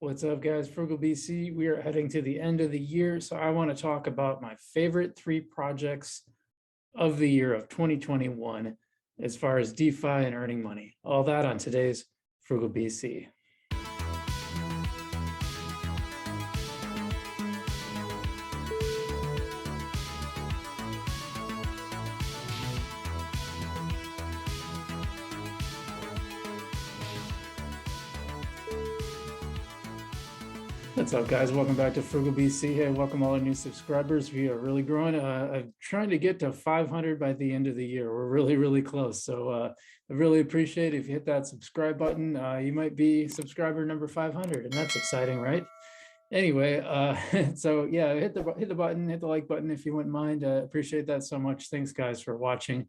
What's up, guys? Frugal BC. We are heading to the end of the year, so I want to talk about my favorite 3 projects of the year of 2021 as far as DeFi and earning money. All that on today's Frugal BC. What's up, guys? Welcome back to Frugal BC. Hey, welcome all our new subscribers. We are really growing. I'm trying to get to 500 by the end of the year. We're really close. So I really appreciate it if you hit that subscribe button. You might be subscriber number 500, and that's exciting, right? Anyway, so yeah, hit the button, hit the like button if you wouldn't mind. Appreciate that so much. Thanks, guys, for watching.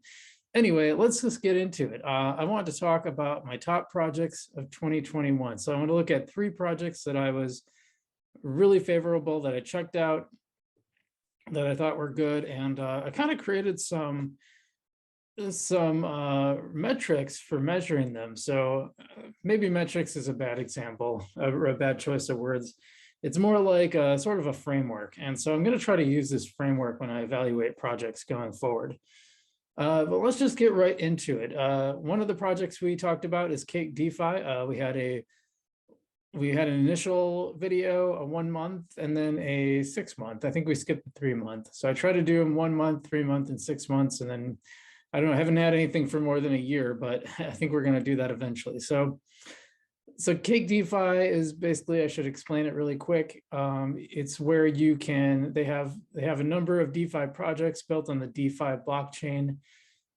Anyway, let's just get into it. I want to talk about my top projects of 2021. So I want to look at 3 projects that I was really favorable, that I checked out, that I thought were good, and I kind of created some metrics for measuring them. So maybe metrics is a bad example or a bad choice of words. It's more like a sort of a framework, and so I'm going to try to use this framework when I evaluate projects going forward. But let's just get right into it. One of the projects we talked about is Cake DeFi. We had an initial video, a 1 month, and then a 6 month. I think we skipped the 3 month. So I try to do them 1 month, 3 month, and 6 months. And then I don't know, I haven't had anything for more than a year, but I think we're going to do that eventually. So Cake DeFi is basically, I should explain it really quick. It's where you can, they have a number of DeFi projects built on the DeFi blockchain.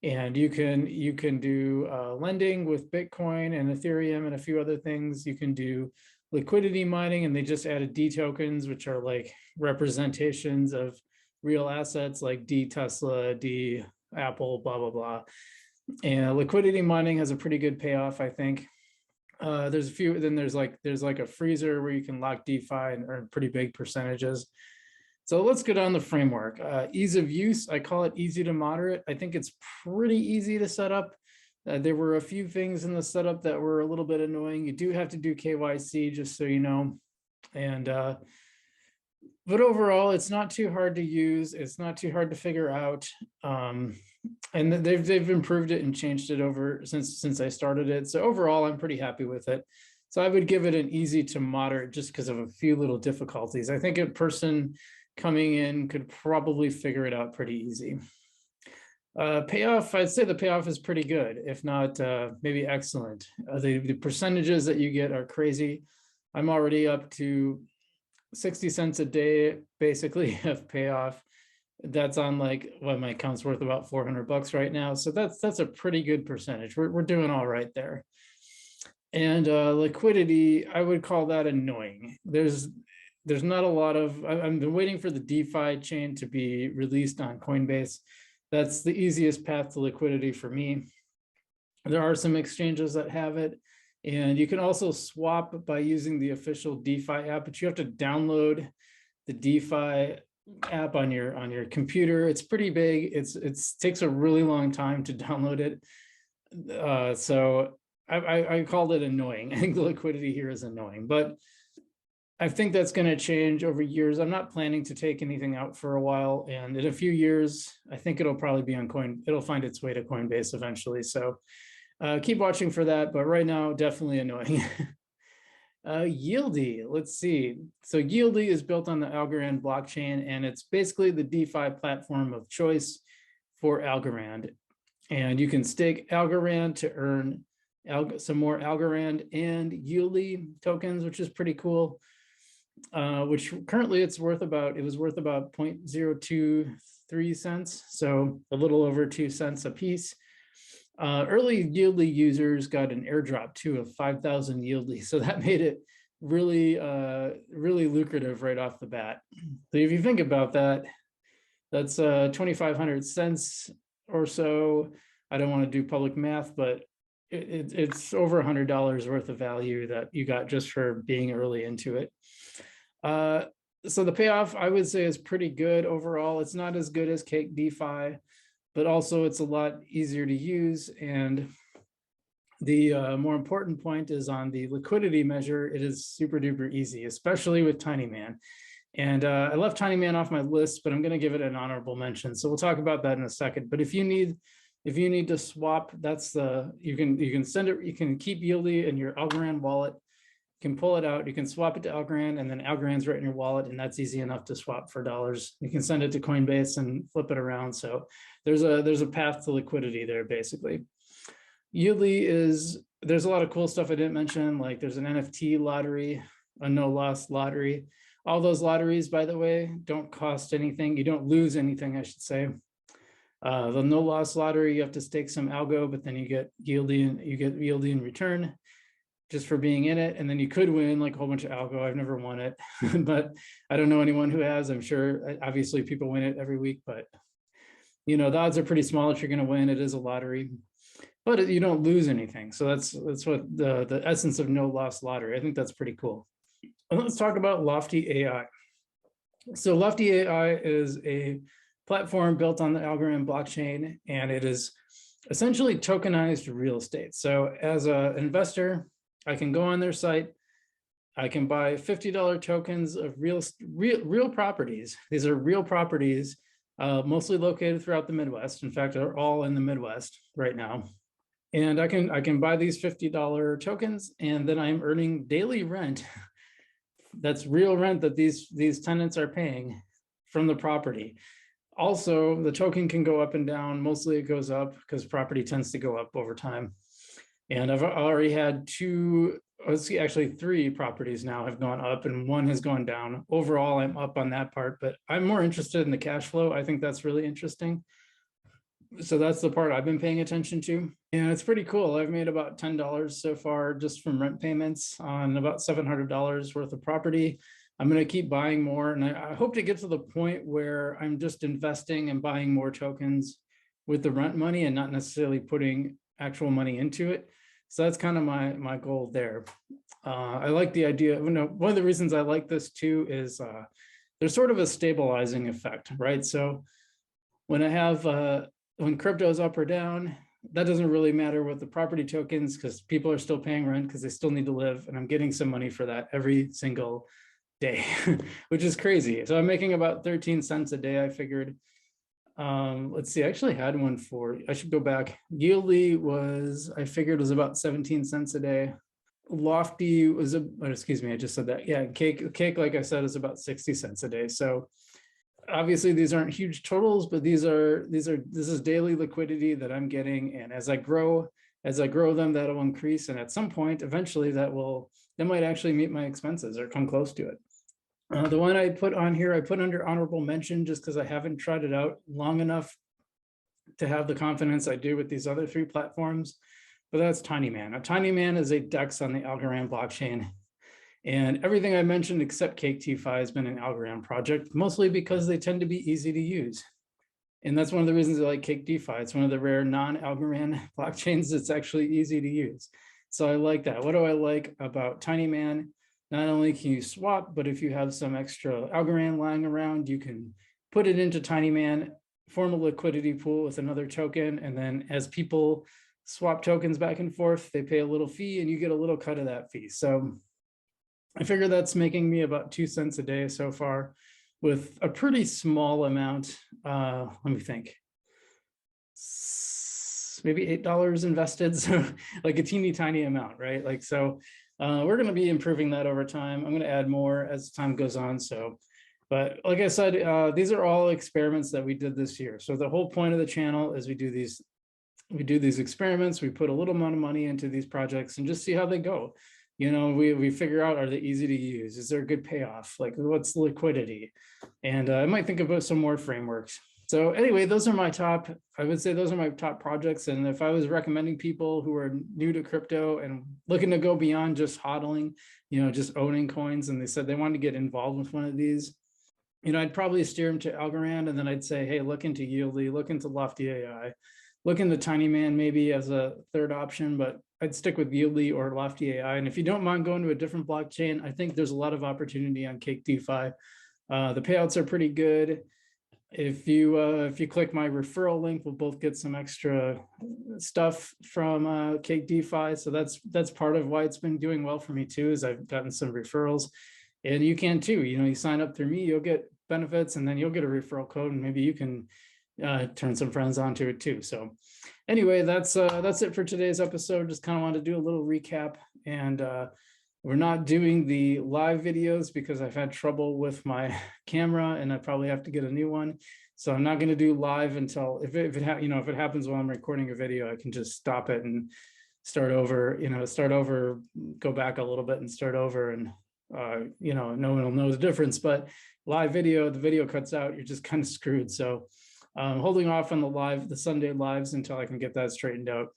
And you can do lending with Bitcoin and Ethereum and a few other things. You can do liquidity mining, and they just added D tokens, which are like representations of real assets like D Tesla, D Apple, blah, blah, blah. And liquidity mining has a pretty good payoff, I think. There's a few, then there's like a freezer where you can lock DeFi and earn pretty big percentages. So let's go down the framework. Ease of use, I call it easy to moderate. I think it's pretty easy to set up. There were a few things in the setup that were a little bit annoying. You do have to do KYC, just so you know. And but overall, it's not too hard to use. It's not too hard to figure out. And they've improved it and changed it over since I started it. So overall, I'm pretty happy with it. So I would give it an easy to moderate just because of a few little difficulties. I think a person coming in could probably figure it out pretty easy. Payoff, I'd say the payoff is pretty good, if not maybe excellent. The percentages that you get are crazy. I'm already up to 60 cents a day, basically, of payoff. That's on like, what, my account's worth about $400 right now. So that's a pretty good percentage. We're doing all right there. And liquidity, I would call that annoying. There's not a lot of, I've been waiting for the DeFi chain to be released on Coinbase. That's the easiest path to liquidity for me. There are some exchanges that have it, and you can also swap by using the official DeFi app, but you have to download the DeFi app on your computer. It's pretty big. It takes a really long time to download it. So I called it annoying. I think the liquidity here is annoying, but I think that's going to change over years. I'm not planning to take anything out for a while, and in a few years, I think it'll probably be on Coin. It'll find its way to Coinbase eventually. So keep watching for that. But right now, definitely annoying. Yieldy, let's see. So Yieldy is built on the Algorand blockchain, and it's basically the DeFi platform of choice for Algorand. And you can stake Algorand to earn some more Algorand and Yieldy tokens, which is pretty cool. Which currently it was worth about 0.023 cents, so a little over 2 cents a piece. Early Yieldy users got an airdrop too of 5,000 Yieldy, so that made it really lucrative right off the bat. So if you think about that, that's 2,500 cents or so. I don't want to do public math, but it's over $100 worth of value that you got just for being early into it. So the payoff, I would say, is pretty good overall. It's not as good as Cake DeFi, but also it's a lot easier to use. And The more important point is on the liquidity measure. It is super duper easy, especially with TinyMan. And I left TinyMan off my list, but I'm going to give it an honorable mention. So we'll talk about that in a second. But if you need to swap, that's you can send it. You can keep Yieldy in your Algorand wallet. You can pull it out. You can swap it to Algorand, and then Algorand's right in your wallet, and that's easy enough to swap for dollars. You can send it to Coinbase and flip it around. So there's a path to liquidity there, basically. There's a lot of cool stuff I didn't mention, like there's an NFT lottery, a no loss lottery. All those lotteries, by the way, don't cost anything. You don't lose anything, I should say. The no loss lottery, you have to stake some algo, but then you get yieldy in return just for being in it. And then you could win like a whole bunch of algo. I've never won it, but I don't know anyone who has. I'm sure obviously people win it every week, but the odds are pretty small if you're going to win. It is a lottery, but you don't lose anything. So that's what the essence of no loss lottery. I think that's pretty cool. And let's talk about Lofty AI. So Lofty AI is a platform built on the Algorand blockchain, and it is essentially tokenized real estate. So as an investor, I can go on their site. I can buy $50 tokens of real properties. These are real properties, mostly located throughout the Midwest. In fact, they're all in the Midwest right now. And I can buy these $50 tokens, and then I'm earning daily rent. That's real rent that these tenants are paying from the property. Also, the token can go up and down. Mostly it goes up because property tends to go up over time. And I've already had three properties now have gone up and one has gone down. Overall, I'm up on that part, but I'm more interested in the cash flow. I think that's really interesting. So that's the part I've been paying attention to. And it's pretty cool. I've made about $10 so far just from rent payments on about $700 worth of property. I'm going to keep buying more. And I hope to get to the point where I'm just investing and buying more tokens with the rent money and not necessarily putting actual money into it. So that's kind of my goal there. I like the idea. One of the reasons I like this too is there's sort of a stabilizing effect, right? So when when crypto is up or down, that doesn't really matter with the property tokens because people are still paying rent because they still need to live. And I'm getting some money for that every single day, which is crazy. So I'm making about 13 cents a day, I figured. Let's see, I actually had one I should go back. Yieldy I figured was about 17 cents a day. Lofty excuse me, I just said that. Yeah, cake, like I said, is about 60 cents a day. So obviously these aren't huge totals, but this is daily liquidity that I'm getting. And as I grow them, that'll increase. And at some point, eventually that might actually meet my expenses or come close to it. The one I put on here, I put under honorable mention just because I haven't tried it out long enough to have the confidence I do with these other three platforms, but that's TinyMan. Now, TinyMan is a DEX on the Algorand blockchain. And everything I mentioned except Cake DeFi has been an Algorand project, mostly because they tend to be easy to use. And that's one of the reasons I like Cake DeFi. It's one of the rare non-Algorand blockchains that's actually easy to use. So I like that. What do I like about TinyMan? Not only can you swap, but if you have some extra Algorand lying around, you can put it into TinyMan, form a liquidity pool with another token. And then as people swap tokens back and forth, they pay a little fee and you get a little cut of that fee. So I figure that's making me about 2 cents a day so far with a pretty small amount. Let me think. Maybe $8 invested. So like a teeny tiny amount, right? Like, so we're going to be improving that over time. I'm going to add more as time goes on. So, but like I said, these are all experiments that we did this year. So the whole point of the channel is we do these experiments. We put a little amount of money into these projects and just see how they go. We figure out, are they easy to use? Is there a good payoff? Like, what's the liquidity? And I might think about some more frameworks. So anyway, I would say those are my top projects. And if I was recommending people who are new to crypto and looking to go beyond just hodling, just owning coins, and they said they wanted to get involved with one of these, I'd probably steer them to Algorand, and then I'd say, hey, look into Yieldy, look into Lofty AI, look into TinyMan maybe as a third option, but I'd stick with Yieldy or Lofty AI. And if you don't mind going to a different blockchain, I think there's a lot of opportunity on Cake DeFi. The payouts are pretty good. if you click my referral link, we'll both get some extra stuff from Cake DeFi. So that's part of why it's been doing well for me too, is I've gotten some referrals, and you can too. You sign up through me, you'll get benefits, and then you'll get a referral code, and maybe you can turn some friends onto it too. So anyway, that's it for today's episode. Just kind of wanted to do a little recap, and we're not doing the live videos because I've had trouble with my camera, and I probably have to get a new one. So I'm not going to do live until if it happens while I'm recording a video, I can just stop it and start over, go back a little bit and start over, and no one will know the difference. But live video, the video cuts out, you're just kind of screwed. So holding off on the Sunday lives until I can get that straightened out.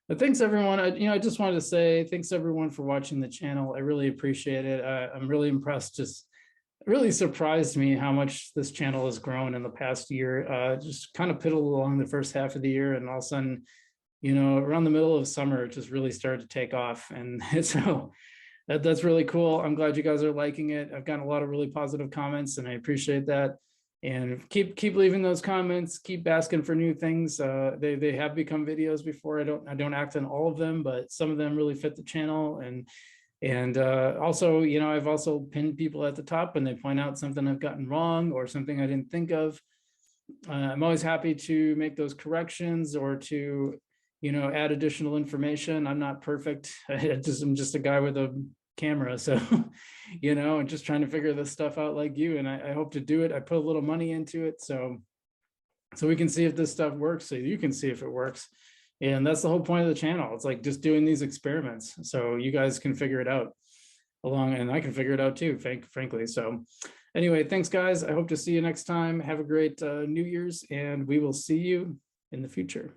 But thanks everyone. I just wanted to say thanks everyone for watching the channel. I really appreciate it. I'm really impressed. Just really surprised me how much this channel has grown in the past year. Just kind of piddled along the first half of the year, and all of a sudden, around the middle of summer, it just really started to take off. And so that's really cool. I'm glad you guys are liking it. I've gotten a lot of really positive comments, and I appreciate that. And keep leaving those comments, keep asking for new things. They have become videos before. I don't act on all of them, but some of them really fit the channel. And also, I've also pinned people at the top when they point out something I've gotten wrong or something I didn't think of. I'm always happy to make those corrections or to, add additional information. I'm not perfect. I'm just a guy with a camera, so and just trying to figure this stuff out like you, and I hope to do it. I put a little money into it so we can see if this stuff works, so you can see if it works. And that's the whole point of the channel. It's like just doing these experiments so you guys can figure it out and I can figure it out too, frankly. So anyway, thanks guys. I hope to see you next time. Have a great New Year's, and we will see you in the future.